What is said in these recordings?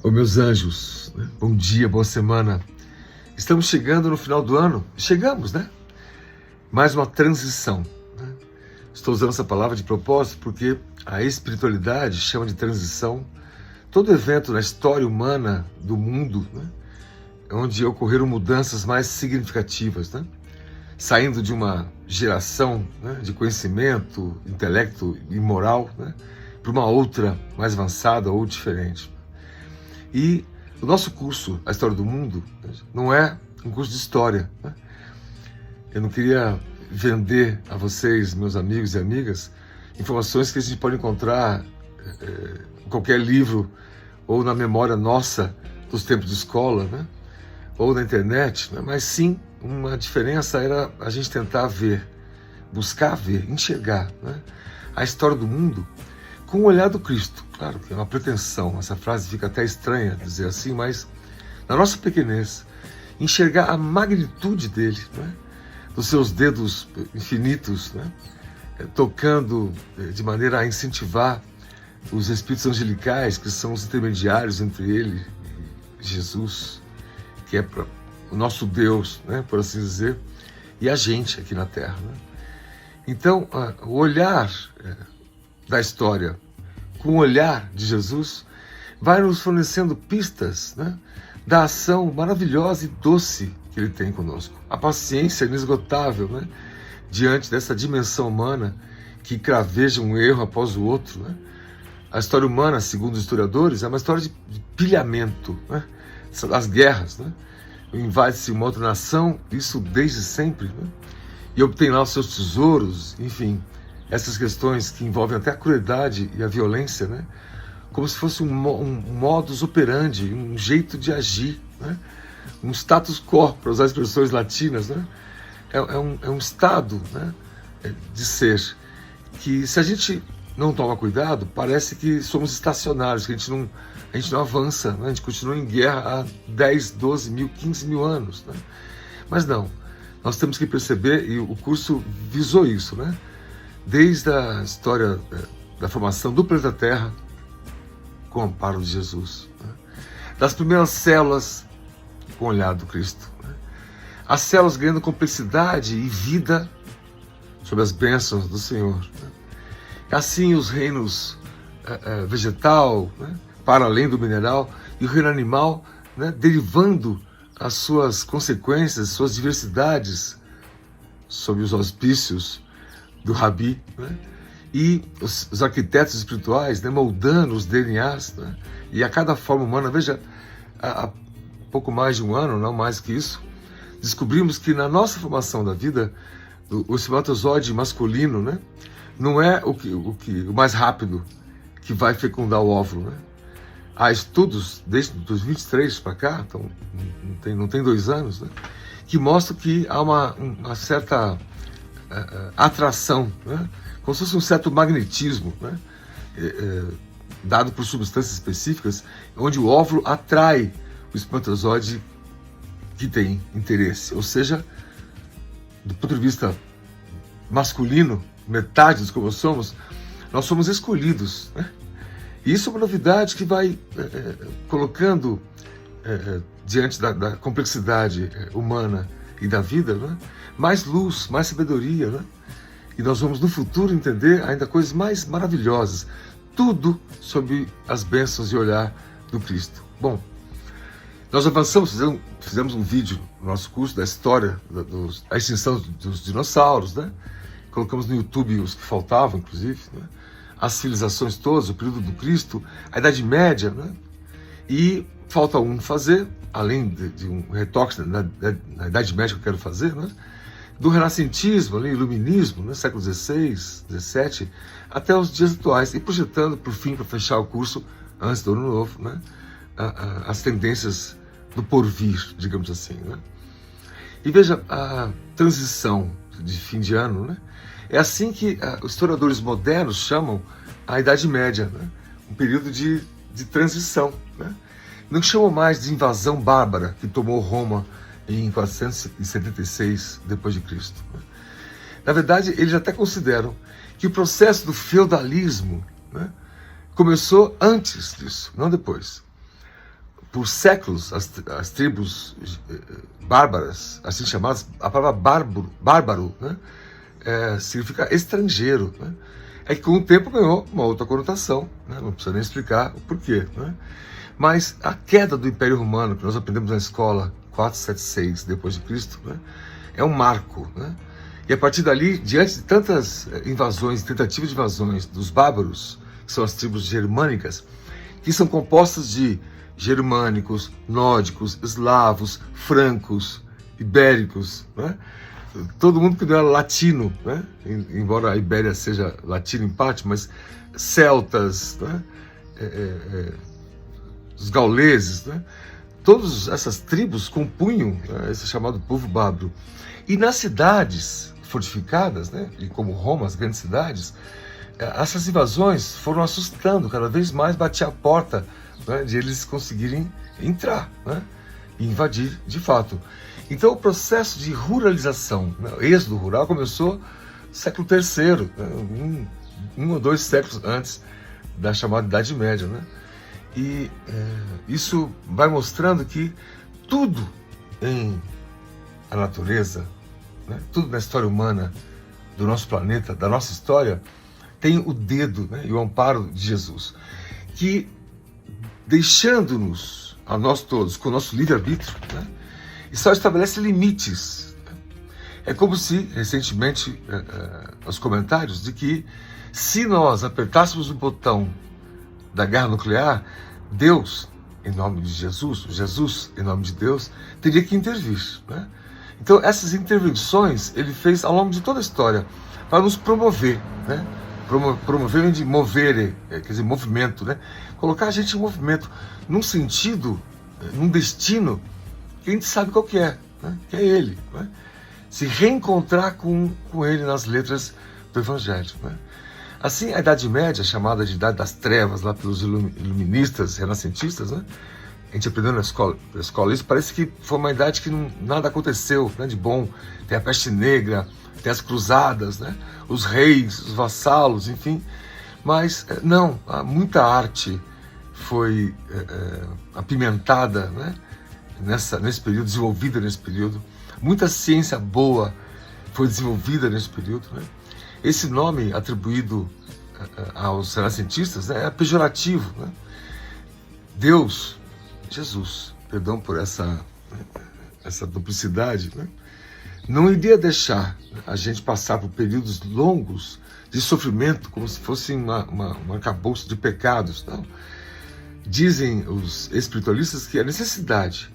Ô meus anjos, né? Bom dia, boa semana. Estamos chegando no final do ano. Chegamos, né? Mais uma transição, né? Estou usando essa palavra de propósito porque a espiritualidade chama de transição todo evento na história humana do mundo, né? Onde ocorreram mudanças mais significativas, né? Saindo de uma geração, né, de conhecimento, intelecto e moral, né, para uma outra mais avançada ou diferente. E o nosso curso, A História do Mundo, não é um curso de história, né? Eu não queria vender a vocês, meus amigos e amigas, informações que a gente pode encontrar em qualquer livro ou na memória nossa dos tempos de escola, né? Ou na internet, né? Mas sim, uma diferença era a gente tentar ver, buscar ver, enxergar, né, a história do mundo com o olhar do Cristo. Claro que é uma pretensão, essa frase fica até estranha dizer assim, mas na nossa pequenez, enxergar a magnitude dele, né, dos seus dedos infinitos, né, tocando de maneira a incentivar os espíritos angelicais, que são os intermediários entre ele e Jesus, que é o nosso Deus, né, por assim dizer, e a gente aqui na Terra, né? Então, o olhar da história com o olhar de Jesus vai nos fornecendo pistas, né, da ação maravilhosa e doce que ele tem conosco. A paciência inesgotável, né, diante dessa dimensão humana que craveja um erro após o outro, né? A história humana, segundo os historiadores, é uma história de pilhamento, né? As guerras, né? Invade-se uma outra nação, isso desde sempre, né? E obtém lá os seus tesouros, enfim, essas questões que envolvem até a crueldade e a violência, né? Como se fosse um modus operandi, um jeito de agir, né? Um status quo, para usar expressões latinas, né? É um estado, né, de ser que, se a gente não toma cuidado, parece que somos estacionários, que a gente não avança, né? A gente continua em guerra há 10, 12 mil, 15 mil anos, né? Mas não, nós temos que perceber, e o curso visou isso, né? Desde a história da formação do planeta Terra, com o amparo de Jesus, né? Das primeiras células, com o olhar do Cristo, né? As células ganhando complexidade e vida sob as bênçãos do Senhor, né? Assim os reinos vegetal, né, para além do mineral, e o reino animal, né, derivando as suas consequências, suas diversidades, sob os auspícios do Rabi, né, e os arquitetos espirituais, né, moldando os DNAs, né, e a cada forma humana. Veja, há pouco mais de um ano, não mais que isso, descobrimos que na nossa formação da vida, o espermatozoide masculino, né, não é o mais rápido que vai fecundar o óvulo, né? Há estudos desde 2023 para cá, então não tem 2 anos, né, que mostram que há uma certa atração, né, como se fosse um certo magnetismo, né, dado por substâncias específicas, onde o óvulo atrai o espermatozoide que tem interesse. Ou seja, do ponto de vista masculino, metade dos cromossomos, nós somos escolhidos, né? E isso é uma novidade que vai colocando diante da complexidade humana e da vida, né, mais luz, mais sabedoria, né? E nós vamos no futuro entender ainda coisas mais maravilhosas, tudo sob as bênçãos e olhar do Cristo. Bom, nós avançamos, fizemos um vídeo no nosso curso da história da extinção dos dinossauros, né? Colocamos no YouTube os que faltavam, inclusive, né? As civilizações todas, o período do Cristo, a Idade Média, né? E falta um fazer, além de um retoque na Idade Média que eu quero fazer, né? Do renascentismo, ali, iluminismo, né? Século XVI, XVII, até os dias atuais, e projetando, por fim, para fechar o curso, antes do Ano Novo, né, as tendências do porvir, digamos assim, né? E veja, a transição de fim de ano, né? É assim que os historiadores modernos chamam a Idade Média, né? Um período de transição, né? Não chamam mais de invasão bárbara que tomou Roma em 476 depois de Cristo, né? Na verdade, eles até consideram que o processo do feudalismo, né, começou antes disso, não depois. por séculos, as tribos bárbaras, assim chamadas, a palavra bárbaro, né, significa estrangeiro, né? É que com o tempo ganhou uma outra conotação, né? Não precisa nem explicar o porquê, né? Mas a queda do Império Romano, que nós aprendemos na escola 476 depois de Cristo, né, é um marco, né? E a partir dali, diante de tantas invasões, tentativas de invasões dos bárbaros, que são as tribos germânicas, que são compostas de germânicos, nórdicos, eslavos, francos, ibéricos, né? Todo mundo que não era latino, né? Embora a Ibéria seja latina em parte, mas celtas, né? Os gauleses, né? Todas essas tribos compunham, né, esse chamado povo bárbaro. E nas cidades fortificadas, né, e como Roma, as grandes cidades, essas invasões foram assustando, cada vez mais batia a porta, né, de eles conseguirem entrar, né, e invadir de fato. Então o processo de ruralização, né, êxodo rural, começou no século III, né, um ou dois séculos antes da chamada Idade Média, né? E isso vai mostrando que tudo em a natureza, né, tudo na história humana do nosso planeta, da nossa história, tem o dedo, né, e o amparo de Jesus, que deixando-nos, a nós todos, com o nosso livre-arbítrio, né, e só estabelece limites. É como se, recentemente, os comentários de que se nós apertássemos o botão da guerra nuclear, Deus, em nome de Jesus, Jesus, em nome de Deus, teria que intervir, né? Então, essas intervenções ele fez ao longo de toda a história para nos promover, né? Promover de mover, quer dizer, movimento, né? Colocar a gente em movimento, num sentido, num destino que a gente sabe qual que é, né? Que é Ele, né? Se reencontrar com Ele nas letras do Evangelho, né? Assim, a Idade Média, chamada de Idade das Trevas, lá pelos iluministas, renascentistas, né? A gente aprendeu na escola isso, parece que foi uma idade que nada aconteceu, né, de bom. Tem a peste negra, tem as cruzadas, né, os reis, os vassalos, enfim. Mas não, muita arte foi apimentada, né, nesse período, desenvolvida nesse período. Muita ciência boa foi desenvolvida nesse período, né? Esse nome atribuído aos renascentistas, né, é pejorativo, né? Deus, Jesus, perdão por essa duplicidade, né, não iria deixar a gente passar por períodos longos de sofrimento, como se fosse um arcabouço de pecados, não. Dizem os espiritualistas que a necessidade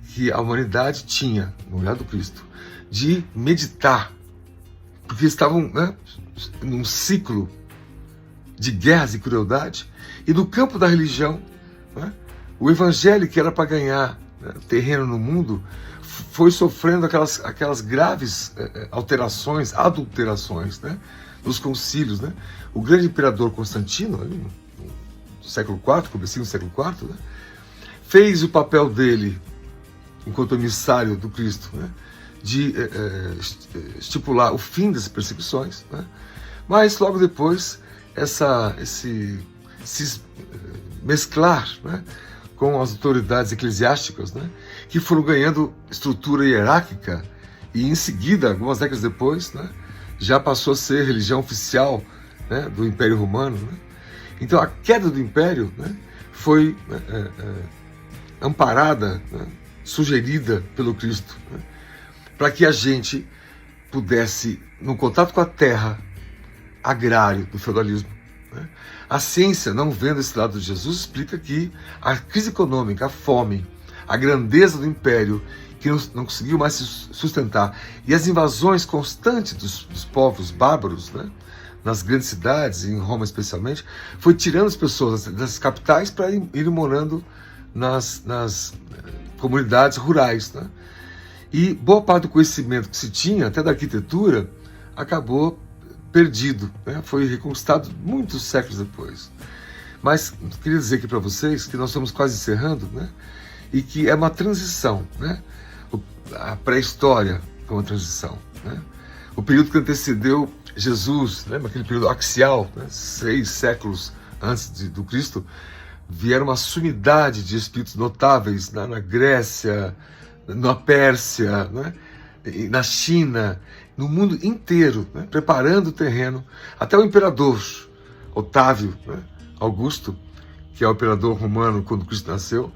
que a humanidade tinha, no olhar do Cristo, de meditar, porque estavam, né, num ciclo de guerras e crueldade, e no campo da religião, né, o evangelho, que era para ganhar, né, terreno no mundo, foi sofrendo aquelas graves alterações, adulterações, né, nos concílios, né. O grande imperador Constantino, ali, no século IV, comecinho do século IV, né, fez o papel dele, enquanto emissário do Cristo, né, de estipular o fim das perseguições, né? Mas logo depois se mesclar, né, com as autoridades eclesiásticas, né, que foram ganhando estrutura hierárquica e em seguida, algumas décadas depois, né, já passou a ser religião oficial, né, do Império Romano, né? Então a queda do Império, né, foi amparada, né, sugerida pelo Cristo, né, para que a gente pudesse, no contato com a terra agrário do feudalismo, né? A ciência, não vendo esse lado de Jesus, explica que a crise econômica, a fome, a grandeza do império, que não conseguiu mais se sustentar, e as invasões constantes dos povos bárbaros, né, nas grandes cidades, em Roma especialmente, foi tirando as pessoas das capitais para irem morando nas comunidades rurais, né? E boa parte do conhecimento que se tinha, até da arquitetura, acabou perdido, né? Foi reconquistado muitos séculos depois. Mas queria dizer aqui para vocês que nós estamos quase encerrando, né? E que é uma transição, né? A pré-história foi uma transição, né? O período que antecedeu Jesus, lembra aquele período axial, né? 6 séculos antes do Cristo, vieram uma sumidade de espíritos notáveis na Grécia, na Pérsia, né? Na China, no mundo inteiro, né? Preparando o terreno. Até o imperador Otávio, né? Augusto, que é o imperador romano quando Cristo nasceu,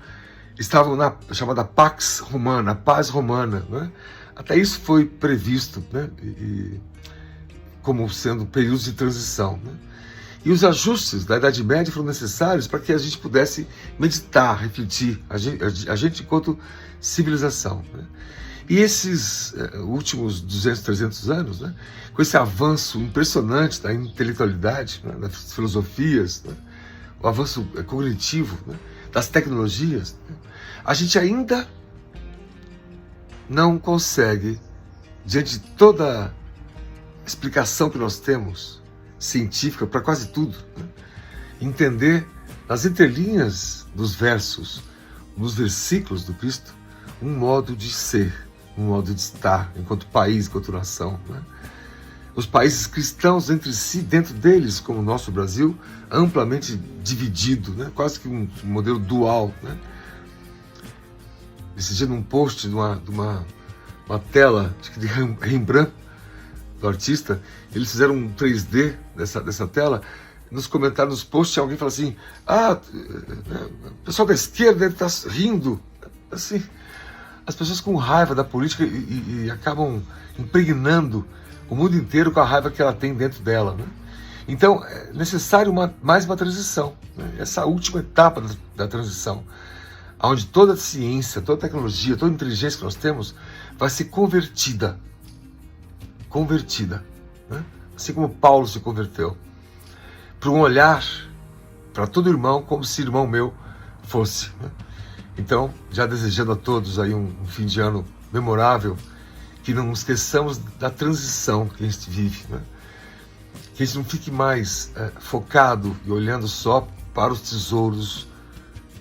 estavam na chamada Pax Romana, a paz romana, né? Até isso foi previsto, né? Como sendo períodos de transição, né? E os ajustes da Idade Média foram necessários para que a gente pudesse meditar, refletir, a gente enquanto civilização, né? E esses últimos 200, 300 anos, né? Com esse avanço impressionante da intelectualidade, né? Das filosofias, né? O avanço cognitivo, né? Das tecnologias, né? A gente ainda não consegue, diante de toda a explicação que nós temos, científica para quase tudo, né? Entender nas entrelinhas dos versos, nos versículos do Cristo, um modo de ser, um modo de estar, enquanto país, enquanto nação, né? Os países cristãos entre si, dentro deles, como o nosso Brasil, amplamente dividido, né? Quase que um modelo dual, né? Esse dia, num post de uma tela de Rembrandt, do artista, eles fizeram um 3D dessa tela. Nos comentários, nos posts, alguém fala assim: o pessoal da esquerda deve estar rindo. Assim, as pessoas com raiva da política e acabam impregnando o mundo inteiro com a raiva que ela tem dentro dela, né? Então, é necessário mais uma transição, né? Essa última etapa da transição, onde toda a ciência, toda a tecnologia, toda a inteligência que nós temos vai ser convertida, né? Assim como Paulo se converteu, para um olhar para todo irmão como se irmão meu fosse, né? Então, já desejando a todos aí um fim de ano memorável, que não esqueçamos da transição que a gente vive, né? Que a gente não fique mais focado e olhando só para os tesouros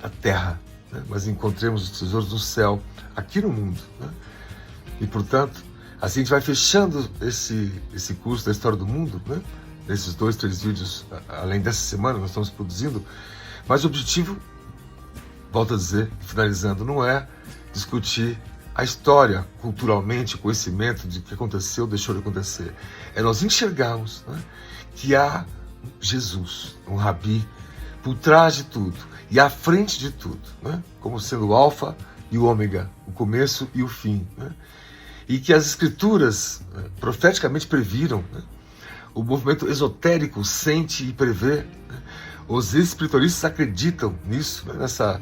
da terra, né? Mas encontremos os tesouros do céu aqui no mundo, né? E, portanto, assim a gente vai fechando esse curso da história do mundo, né? Nesses 2, 3 vídeos, além dessa semana, nós estamos produzindo. Mas o objetivo, volto a dizer, finalizando, não é discutir a história culturalmente, o conhecimento de que aconteceu, deixou de acontecer. É nós enxergarmos, né, que há Jesus, um rabi, por trás de tudo e à frente de tudo, né, como sendo o alfa e o ômega, o começo e o fim, né? E que as escrituras profeticamente previram, né? O movimento esotérico sente e prevê, né? Os espiritualistas acreditam nisso, né? Nessa,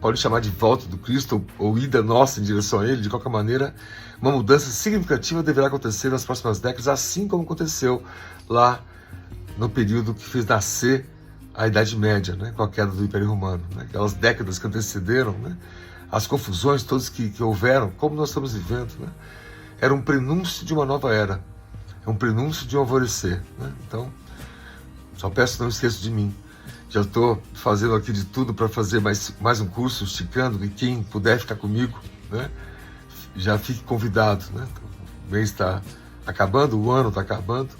pode chamar de volta do Cristo ou ida nossa em direção a Ele. De qualquer maneira, uma mudança significativa deverá acontecer nas próximas décadas, assim como aconteceu lá no período que fez nascer a Idade Média, né? Com a queda do Império Romano, né? Aquelas décadas que antecederam, né? As confusões todas que houveram, como nós estamos vivendo, né? Era um prenúncio de uma nova era, é um prenúncio de um alvorecer, né? Então, só peço que não esqueça de mim. Já estou fazendo aqui de tudo para fazer mais um curso, esticando, e quem puder ficar comigo, né? Já fique convidado, né? O mês está acabando, o ano está acabando,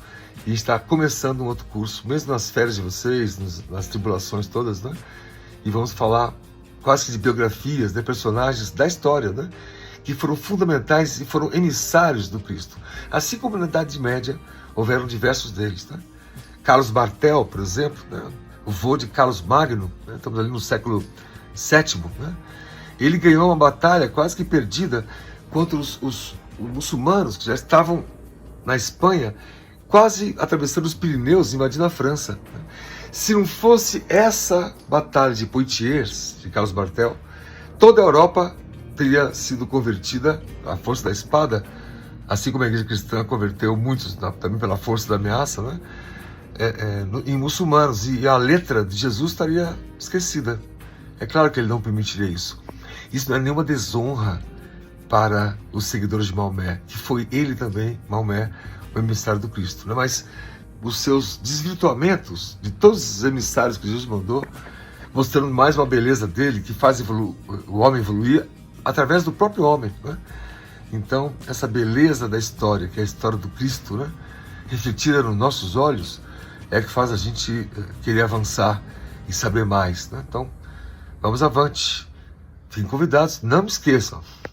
e está começando um outro curso, mesmo nas férias de vocês, nas tribulações todas, né? E vamos falar quase que de biografias, de personagens da história, né? Que foram fundamentais e foram emissários do Cristo. Assim como na Idade Média, houveram diversos deles, né? Carlos Martel, por exemplo, né? O vô de Carlos Magno, né? Estamos ali no século VII, né? Ele ganhou uma batalha quase que perdida contra os muçulmanos, que já estavam na Espanha, quase atravessando os Pirineus, invadindo a França, né? Se não fosse essa batalha de Poitiers, de Carlos Martel, toda a Europa teria sido convertida à força da espada, assim como a igreja cristã converteu muitos também pela força da ameaça, né? Em muçulmanos, e a letra de Jesus estaria esquecida. É claro que ele não permitiria isso. Isso não é nenhuma desonra para os seguidores de Maomé, que foi ele também, Maomé, o emissário do Cristo, né? Mas os seus desvirtuamentos de todos os emissários que Jesus mandou, mostrando mais uma beleza dele, que faz o homem evoluir através do próprio homem, né? Então, essa beleza da história, que é a história do Cristo, né? Refletida nos nossos olhos, é que faz a gente querer avançar e saber mais, né? Então, Vamos avante. Fiquem convidados, não me esqueçam.